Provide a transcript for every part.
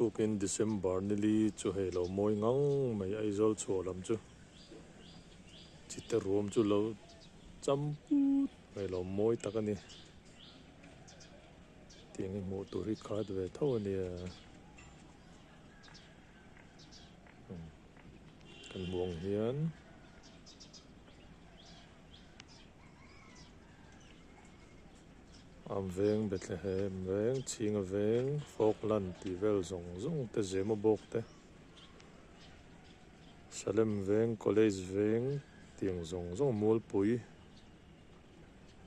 lutuk in December nili chu helo moi ngang mai Aizawl chualam chu chite room chu lo champut mai lo moi takani tiang mo tu ri khat ve tho ni kan buang hian am veng Bethlehem veng chinga veng Falkland ti vel zong te zema bok te Salem veng college veng tiang zong mol pui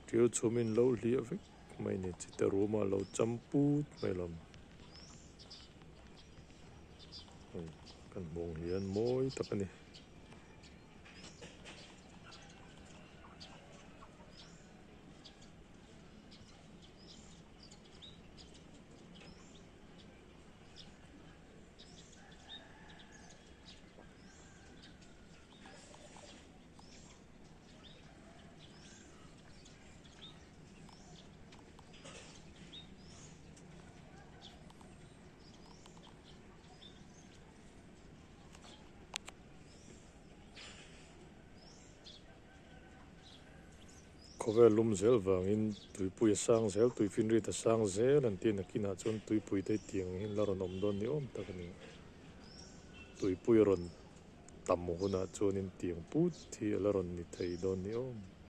Ṭiau chumin lo hlia vek mai ni chite roma lo champut mai lam kan buang hian moi takani Kowe lum zel wangin tuipui sang zel tuifinri ta sang zel an tin akina chon tuipui te tiang hin laron omdon ni om takani tuipui ron tam huna chonin tiang put thi laron ni thei don ni om